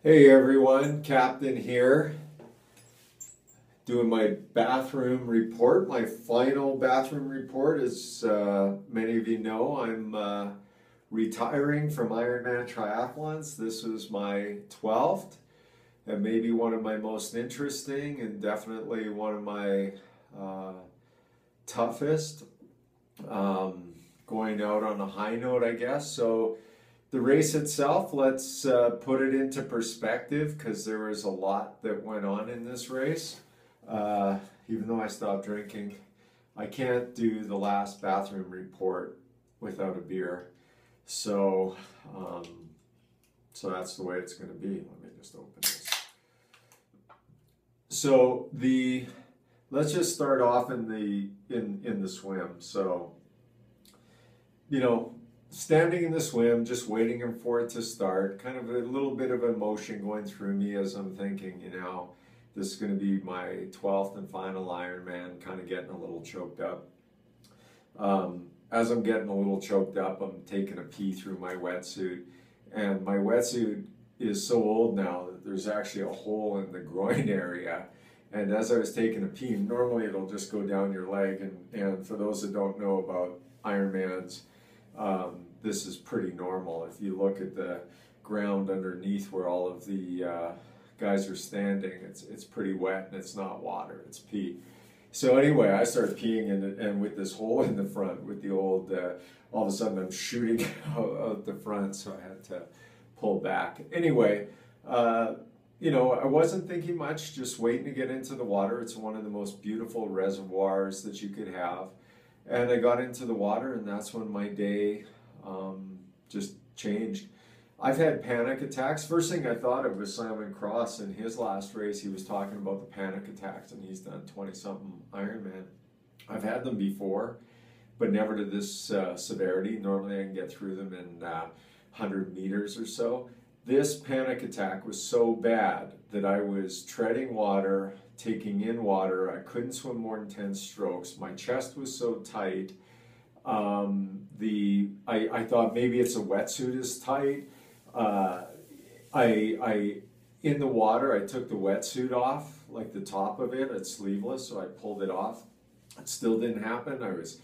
Hey everyone, Captain here, doing my bathroom report, my final bathroom report. As many of you know, I'm retiring from Ironman triathlons. This was my 12th and maybe one of my most interesting and definitely one of my uh, toughest. Going out on a high note, I guess. So the race itself, let's put it into perspective because there was a lot that went on in this race. Uh, Even though I stopped drinking, I can't do the last bathroom report without a beer. So, um, so that's the way it's going to be. Let me just open this. So let's just start off in the swim. So, you know, standing in the swim, just waiting for it to start, kind of a little bit of emotion going through me as I'm thinking, this is going to be my 12th and final Ironman, kind of getting a little choked up. As I'm getting a little choked up, I'm taking a pee through my wetsuit, and my wetsuit is so old now that there's actually a hole in the groin area. And as I was taking a pee, normally it'll just go down your leg, and for those that don't know about Ironmans, this is pretty normal. If you look at the ground underneath where all of the guys are standing, it's pretty wet and it's not water, it's pee. So anyway, I started peeing and with this hole in the front, with the old, all of a sudden I'm shooting out the front, so I had to pull back. Anyway, I wasn't thinking much, just waiting to get into the water. It's one of the most beautiful reservoirs that you could have. And I got into the water, and that's when my day just changed. I've had panic attacks. First thing I thought of was Simon Cross. In his last race, he was talking about the panic attacks, and he's done 20-something Ironman. I've had them before, but never to this severity. Normally I can get through them in 100 meters or so. This panic attack was so bad that I was treading water, taking in water. I couldn't swim more than 10 strokes. My chest was so tight. I thought maybe it's a wetsuit is tight. In the water, I took the wetsuit off, like the top of it. It's sleeveless, so I pulled it off. It still didn't happen. I was,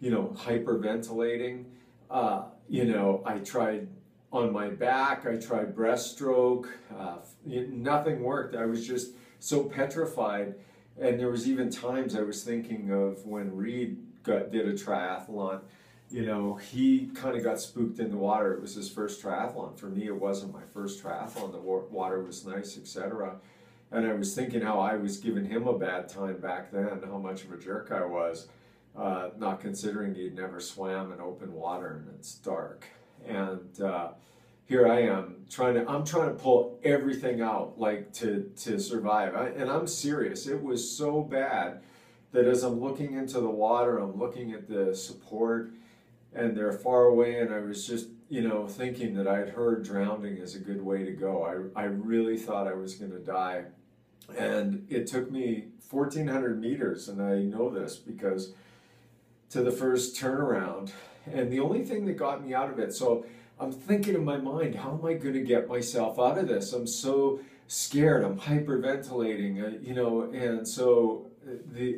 hyperventilating. I tried on my back. I tried breaststroke. Nothing worked. I was just so petrified. And there was even times I was thinking of when Reed did a triathlon. He kind of got spooked in the water. It was his first triathlon. For me, it wasn't my first triathlon. The water was nice, etc. And I was thinking how I was giving him a bad time back then, how much of a jerk I was, not considering he'd never swam in open water and it's dark. And here I am I'm trying to pull everything out, like to survive. And I'm serious. It was so bad that as I'm looking into the water, I'm looking at the support, and they're far away, and I was just, thinking that I'd heard drowning is a good way to go. I really thought I was going to die. And it took me 1,400 meters, and I know this because to the first turnaround. And the only thing that got me out of it, so I'm thinking in my mind, how am I going to get myself out of this? I'm so scared. I'm hyperventilating, and so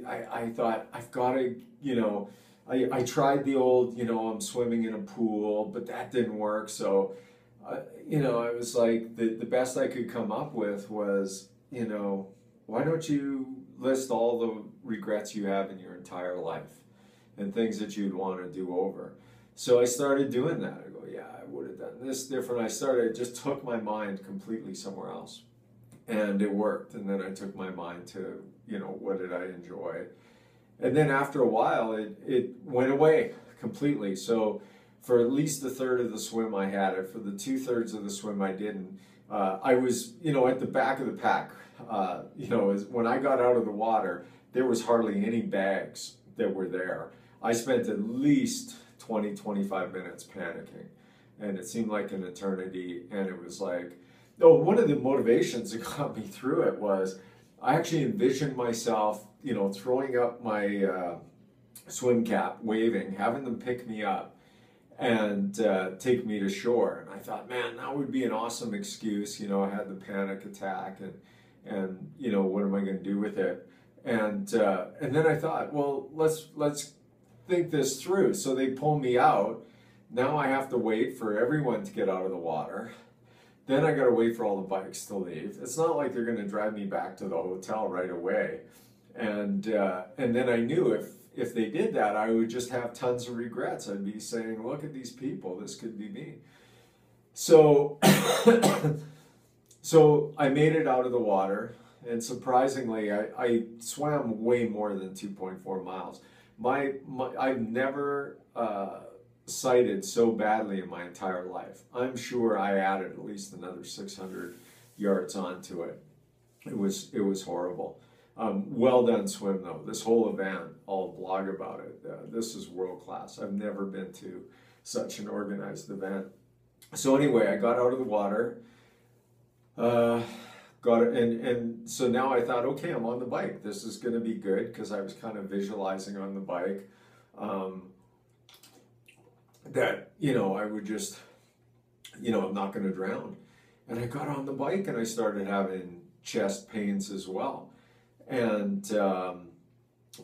I thought, I've got to, I tried the old, I'm swimming in a pool, but that didn't work. So, I was like, the best I could come up with was, why don't you list all the regrets you have in your entire life and things that you'd want to do over? So I started doing that. I go, yeah, I would have done this different. I just took my mind completely somewhere else. And it worked. And then I took my mind to, what did I enjoy? And then after a while, it went away completely. So for at least a third of the swim I had it. For the 2/3 of the swim I didn't. I was, at the back of the pack. When I got out of the water, there was hardly any bags that were there. I spent at least 20, 25 minutes panicking. And it seemed like an eternity. And it was like, one of the motivations that got me through it was I actually envisioned myself, throwing up my swim cap, waving, having them pick me up, and take me to shore. And I thought, man, that would be an awesome excuse. You know, I had the panic attack, and you know, what am I going to do with it? And then I thought, well, let's think this through. So they pull me out. Now I have to wait for everyone to get out of the water. Then I got to wait for all the bikes to leave. It's not like they're going to drive me back to the hotel right away. And then I knew if they did that, I would just have tons of regrets. I'd be saying, look at these people, this could be me. So, so I made it out of the water, and surprisingly, I swam way more than 2.4 miles. I've never sighted so badly in my entire life. I'm sure I added at least another 600 yards onto it. It was horrible. Well done swim though. This whole event, I'll blog about it. This is world class. I've never been to such an organized event. So anyway, I got out of the water, got it, and so now I thought, okay, I'm on the bike. This is going to be good, because I was kind of visualizing on the bike that, you know, I would just, you know, I'm not going to drown. And I got on the bike and I started having chest pains as well, and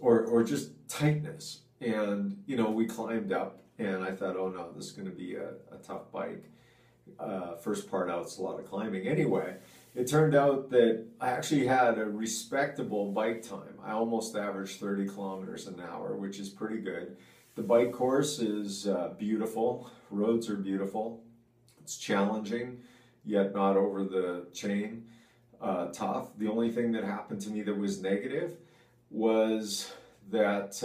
or just tightness. And you know, we climbed up, and I thought, oh no, this is going to be a tough bike. First part out, it's a lot of climbing. Anyway, it turned out that I actually had a respectable bike time. I almost averaged 30 kilometers an hour, which is pretty good. The bike course is beautiful. Roads are beautiful. It's challenging, yet not over the chain. Tough. The only thing that happened to me that was negative was that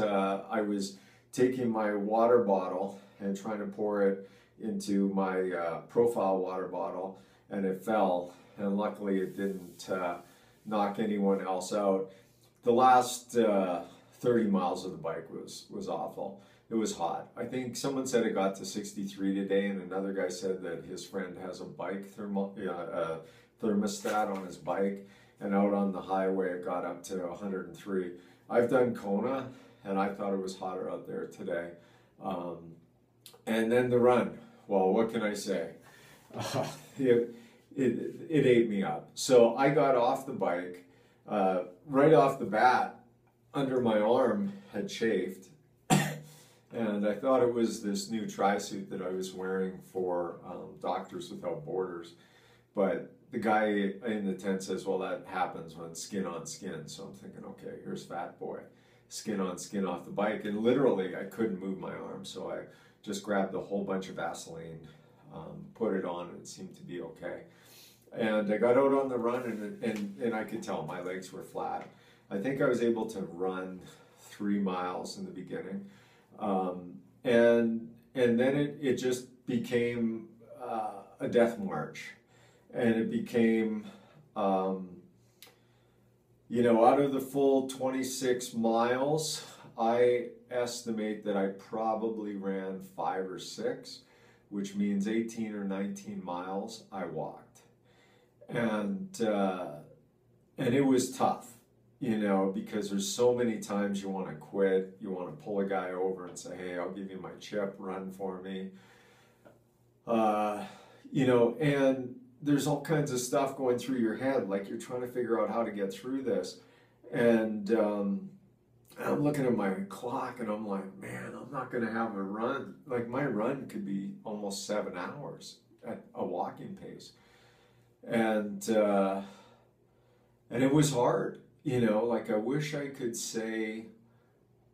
I was taking my water bottle and trying to pour it into my profile water bottle, and it fell, and luckily it didn't knock anyone else out. The last 30 miles of the bike was awful. It was hot. I think someone said it got to 63 today, and another guy said that his friend has a bike thermostat on his bike, and out on the highway it got up to 103. I've done Kona, and I thought it was hotter out there today. And then the run, well, what can I say? It ate me up. So I got off the bike, right off the bat, under my arm had chafed, and I thought it was this new tri-suit that I was wearing for Doctors Without Borders. But the guy in the tent says, well, that happens when skin on skin. So I'm thinking, okay, here's fat boy, skin on skin off the bike. And literally, I couldn't move my arm. So I just grabbed a whole bunch of Vaseline, put it on, and it seemed to be okay. And I got out on the run, and I could tell my legs were flat. I think I was able to run 3 miles in the beginning. And then it just became a death march. And it became, you know, out of the full 26 miles, I estimate that I probably ran 5 or 6, which means 18 or 19 miles I walked. And it was tough, you know, because there's so many times you want to quit, you want to pull a guy over and say, hey, I'll give you my chip, run for me. You know, and there's all kinds of stuff going through your head, like you're trying to figure out how to get through this. And I'm looking at my clock and I'm like, man, I'm not going to have a run. Like my run could be almost 7 hours at a walking pace. And it was hard, you know, like I wish I could say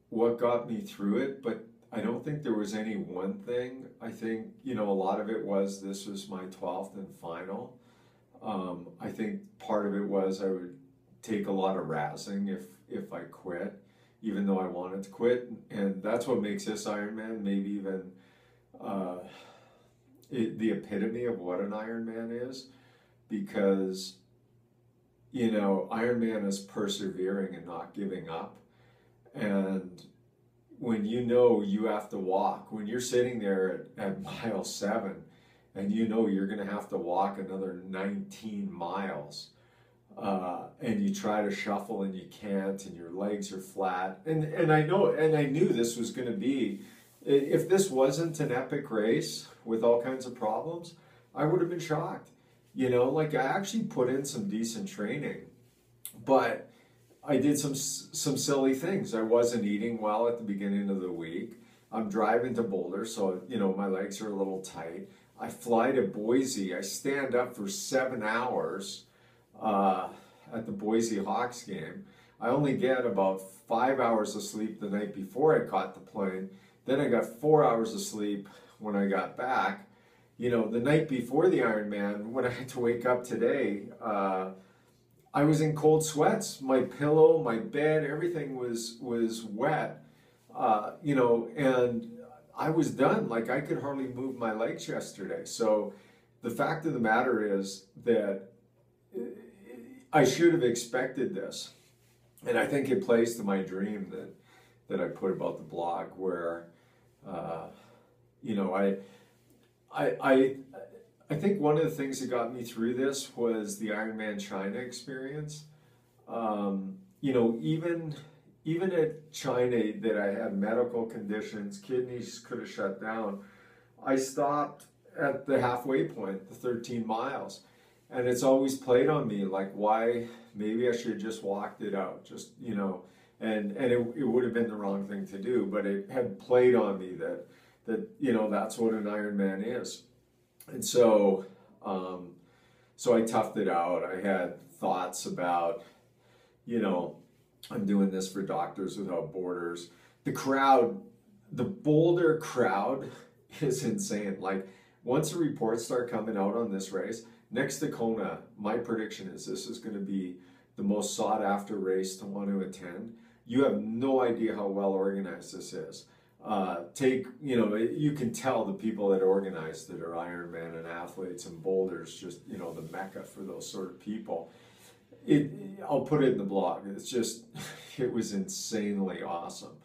what got me through it, but I don't think there was any one thing. I think, you know, a lot of it was this was my 12th and final. I think part of it was I would take a lot of razzing if I quit, even though I wanted to quit. And that's what makes this Ironman maybe even the epitome of what an Ironman is, because, you know, Ironman is persevering and not giving up. And when you know you have to walk, when you're sitting there at mile 7 and you know you're going to have to walk another 19 miles and you try to shuffle and you can't, and your legs are flat, and I know, and I knew this was going to be If this wasn't an epic race with all kinds of problems, I would have been shocked. Like I actually put in some decent training, but I did some silly things. I wasn't eating well at the beginning of the week. I'm driving to Boulder, so my legs are a little tight. I fly to Boise. I stand up for 7 hours uh, at the Boise Hawks game. I only get about 5 hours of sleep the night before I caught the plane. Then I got 4 hours of sleep when I got back. The night before the Ironman, when I had to wake up today, I was in cold sweats. My pillow, my bed, everything was wet. And I was done. Like I could hardly move my legs yesterday. So the fact of the matter is that I should have expected this. And I think it plays to my dream that I put about the blog where, uh, you know, I think one of the things that got me through this was the Ironman China experience. Even at China that I had medical conditions, kidneys could have shut down. I stopped at the halfway point, the 13 miles. And it's always played on me, like why, maybe I should have just walked it out, and it would have been the wrong thing to do, but it had played on me that that's what an Ironman is. And so I toughed it out. I had thoughts about, I'm doing this for Doctors Without Borders. The crowd, the Boulder crowd is insane. Like once the reports start coming out on this race, next to Kona, my prediction is this is going to be the most sought after race to want to attend. You have no idea how well organized this is. You can tell the people that organized it are Ironman and athletes, and Boulder's just, the mecca for those sort of people. I'll put it in the blog. It's just, it was insanely awesome.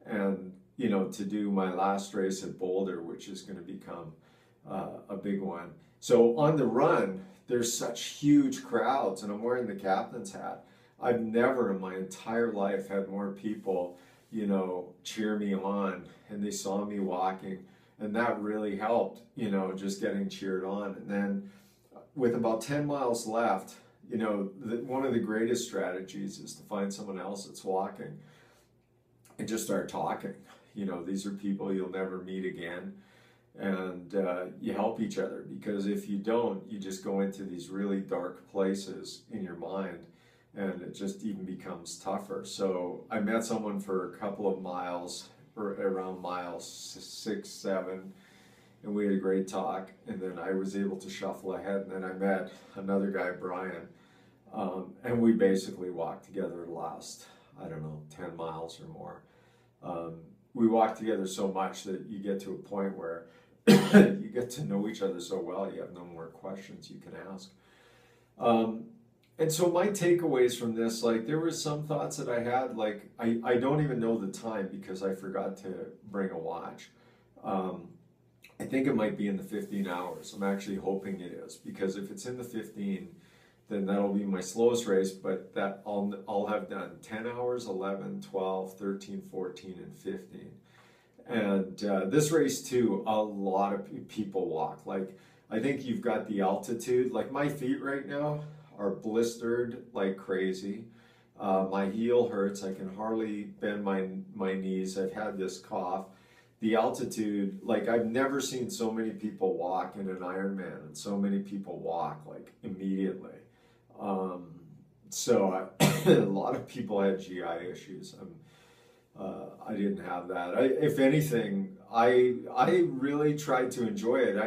And, to do my last race at Boulder, which is going to become a big one. So on the run, there's such huge crowds, and I'm wearing the captain's hat. I've never in my entire life had more people, cheer me on, and they saw me walking, and that really helped, just getting cheered on. And then with about 10 miles left, one of the greatest strategies is to find someone else that's walking and just start talking. These are people you'll never meet again. And you help each other, because if you don't, you just go into these really dark places in your mind, and it just even becomes tougher. So I met someone for a couple of miles, or around miles 6, 7, and we had a great talk, and then I was able to shuffle ahead, and then I met another guy, Brian, and we basically walked together the last, 10 miles or more. We walked together so much that you get to a point where you get to know each other so well, you have no more questions you can ask. And so my takeaways from this, like there were some thoughts that I had, like I don't even know the time because I forgot to bring a watch. I think it might be in the 15 hours. I'm actually hoping it is, because if it's in the 15, then that'll be my slowest race, but that I'll have done 10 hours, 11, 12, 13, 14, and 15. And this race too, a lot of people walk. Like I think you've got the altitude. Like my feet right now are blistered like crazy. My heel hurts. I can hardly bend my knees. I've had this cough. The altitude, like I've never seen so many people walk in an Ironman, and so many people walk like immediately. So a lot of people had GI issues. I didn't have that. If anything, I really tried to enjoy it.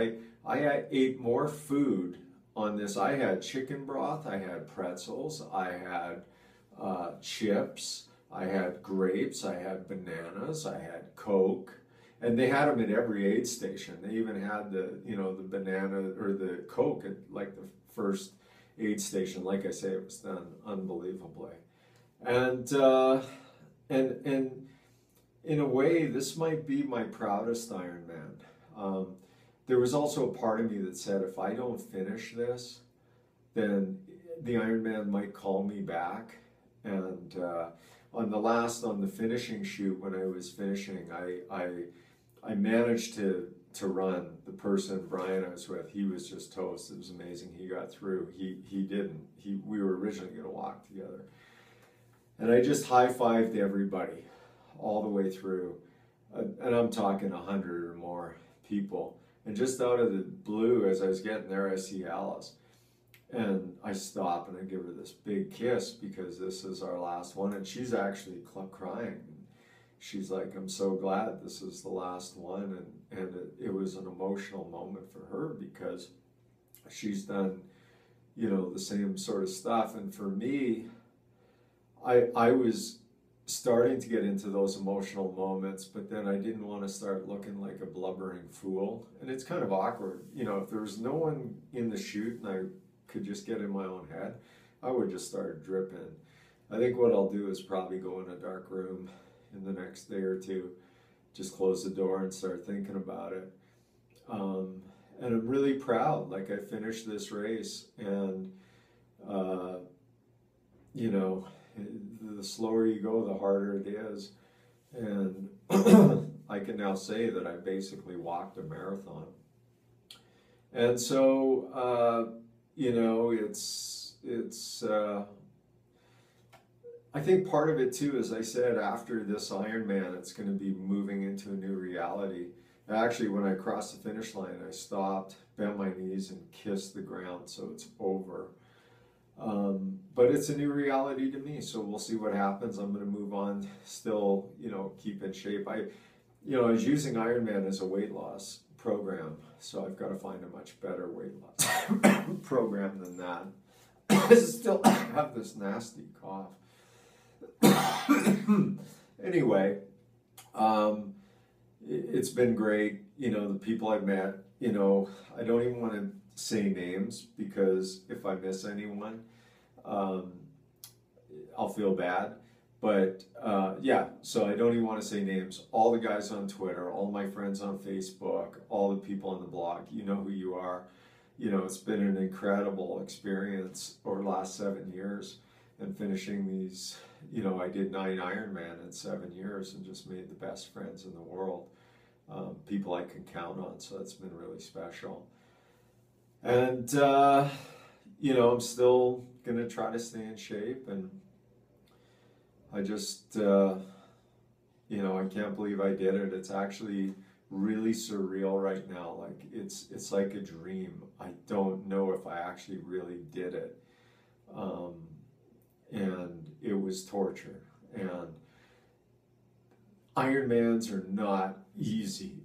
I ate more food on this. I had chicken broth, I had pretzels, I had chips, I had grapes, I had bananas, I had Coke, and they had them at every aid station. They even had the banana or the Coke at like the first aid station. Like I say, it was done unbelievably. And in a way, this might be my proudest Ironman. There was also a part of me that said, if I don't finish this, then the Ironman might call me back. And on the finishing shoot, when I was finishing, I managed to run. The person, Brian, I was with, he was just toast. It was amazing. He got through. He didn't. We were originally going to walk together. And I just high-fived everybody all the way through. And I'm talking 100 or more people. And just out of the blue, as I was getting there, I see Alice. And I stop and I give her this big kiss because this is our last one. And she's actually crying. She's like, I'm so glad this is the last one. And it was an emotional moment for her because she's done, you know, the same sort of stuff. And for me, I was starting to get into those emotional moments, but then I didn't want to start looking like a blubbering fool. And it's kind of awkward. You know, if there was no one in the chute and I could just get in my own head, I would just start dripping. I think what I'll do is probably go in a dark room in the next day or two, just close the door and start thinking about it. And I'm really proud. Like, I finished this race, and you know, the slower you go, the harder it is. And I can now say that I basically walked a marathon. And so, you know, I think part of it too, as I said, after this Ironman, it's going to be moving into a new reality. Actually, when I crossed the finish line, I stopped, bent my knees, and kissed the ground, so it's over. But it's a new reality to me, so we'll see what happens. I'm going to move on, still, you know, keep in shape. I was using Ironman as a weight loss program, so I've got to find a much better weight loss program than that. I still have this nasty cough. Anyway, it's been great. You know, the people I've met, you know, I don't even want to say names because if I miss anyone, I'll feel bad. But yeah, so I don't even want to say names. All the guys on Twitter, all my friends on Facebook, all the people on the blog, you know who you are. You know, it's been an incredible experience over the last 7 years, and finishing these, you know, I did 9 Ironman in 7 years and just made the best friends in the world. People I can count on, so that's been really special. And, you know, I'm still going to try to stay in shape, and I just, you know, I can't believe I did it. It's actually really surreal right now. Like, it's like a dream. I don't know if I actually really did it. And it was torture. And Ironmans are not easy.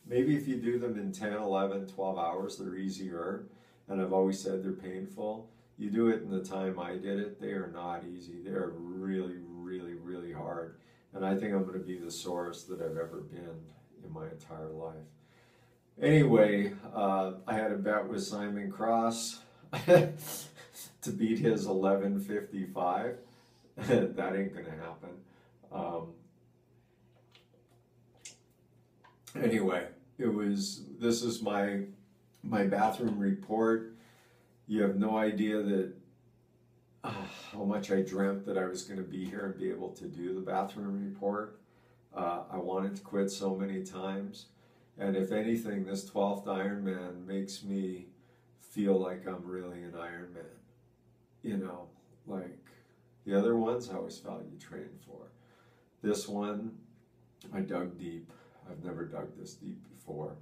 Maybe if you do them in 10, 11, 12 hours, they're easier. And I've always said they're painful. You do it in the time I did it, they are not easy. They're really, really, really hard. And I think I'm going to be the sorest that I've ever been in my entire life. Anyway, I had a bet with Simon Cross to beat his 11:55. That ain't going to happen. Anyway, this is my bathroom report. You have no idea that how much I dreamt that I was going to be here and be able to do the bathroom report. I wanted to quit so many times. And if anything, this 12th Ironman makes me feel like I'm really an Ironman. You know, like the other ones I always felt you trained for. This one, I dug deep. I've never dug this deep before.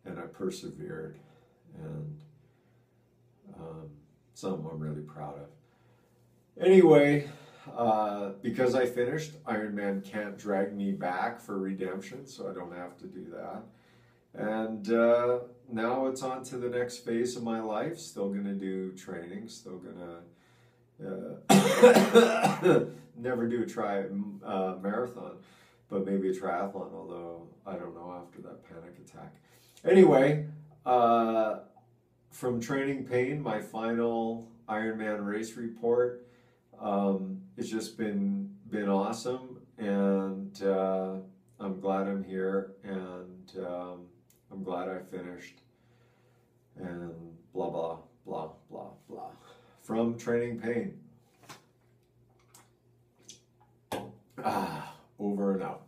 And I persevered. And something I'm really proud of. Anyway, because I finished, Ironman can't drag me back for redemption, so I don't have to do that. And now it's on to the next phase of my life. Still going to do training, still going to never do a marathon, but maybe a triathlon, although I don't know after that panic attack. Anyway, from training pain, my final Ironman race report. It's just been awesome, and I'm glad I'm here, and I'm glad I finished, and blah, blah, blah, blah, blah. From training pain. Over and out.